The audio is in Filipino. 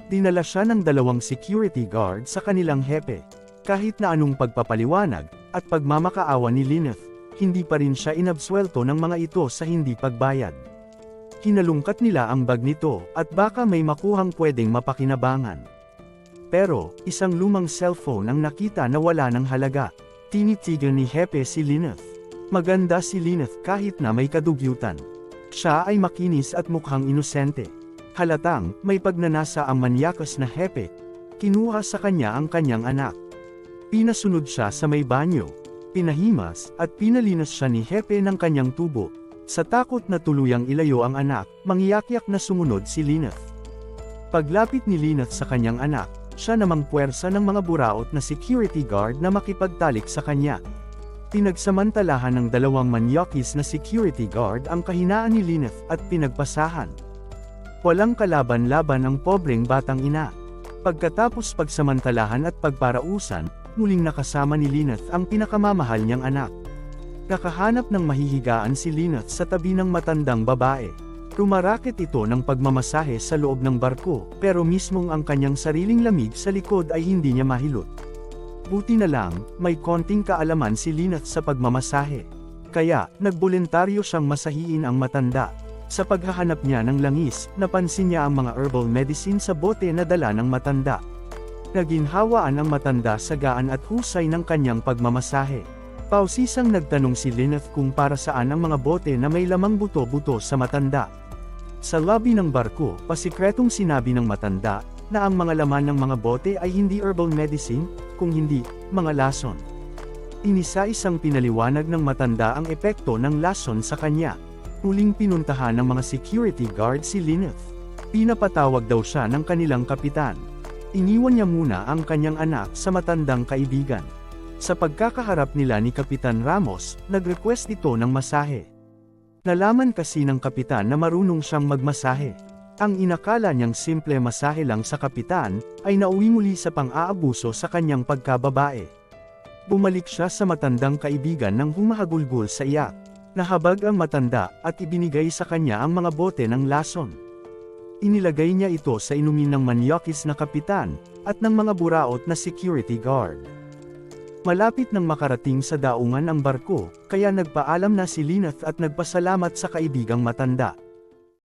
Dinala siya ng 2 security guard sa kanilang hepe. Kahit na anong pagpapaliwanag, at pagmamakaawa ni Lyneth, hindi pa rin siya inabswelto ng mga ito sa hindi pagbayad. Hinalungkat nila ang bag nito, at baka may makuhang pwedeng mapakinabangan. Pero, isang lumang cellphone ang nakita na wala ng halaga. Tinitigan ni Hepe si Lyneth. Maganda si Lyneth kahit na may kadugyutan. Siya ay makinis at mukhang inosente. Halatang, may pagnanasa ang manyakas na Hepe. Kinuha sa kanya ang kanyang anak. Pinasunod siya sa may banyo. Pinahimas, at pinalinas siya ni Hepe ng kanyang tubo. Sa takot na tuluyang ilayo ang anak, mangiyakyak na sumunod si Lyneth. Paglapit ni Lyneth sa kanyang anak, siya namang puwersa ng mga buraot na security guard na makipagtalik sa kanya. Pinagsamantalahan ng 2 manyakis na security guard ang kahinaan ni Lyneth at pinagpasahan. Walang kalaban-laban ang pobreng batang ina. Pagkatapos pagsamantalahan at pagparausan, muling nakasama ni Lyneth ang pinakamamahal niyang anak. Nakahanap ng mahihigaan si Lyneth sa tabi ng matandang babae. Rumaraket ito ng pagmamasahe sa loob ng barko, pero mismong ang kanyang sariling lamig sa likod ay hindi niya mahilot. Buti na lang, may konting kaalaman si Lyneth sa pagmamasahe. Kaya, nagboluntaryo siyang masahiin ang matanda. Sa paghahanap niya ng langis, napansin niya ang mga herbal medicine sa bote na dala ng matanda. Naginhawaan ang matanda sa gaan at husay ng kanyang pagmamasahe. Pausisang nagtanong si Lyneth kung para saan ang mga bote na may lamang buto-buto sa matanda. Sa lobby ng barko, pasikretong sinabi ng matanda, na ang mga laman ng mga bote ay hindi herbal medicine, kung hindi, mga lason. Inisa-isang pinaliwanag ng matanda ang epekto ng lason sa kanya. Huling pinuntahan ng mga security guard si Lyneth. Pinapatawag daw siya ng kanilang kapitan. Iniwan niya muna ang kanyang anak sa matandang kaibigan. Sa pagkakaharap nila ni Kapitan Ramos, nag-request ito ng masahe. Nalaman kasi ng kapitan na marunong siyang magmasahe. Ang inakala niyang simple masahe lang sa kapitan, ay nauwi muli sa pang-aabuso sa kanyang pagkababae. Bumalik siya sa matandang kaibigan nang humahagulgol sa iyak. Nahabag ang matanda, at ibinigay sa kanya ang mga bote ng lason. Inilagay niya ito sa inumin ng manyakis na kapitan, at ng mga buraot na security guard. Malapit nang makarating sa daungan ang barko, kaya nagpaalam na si Lyneth at nagpasalamat sa kaibigang matanda.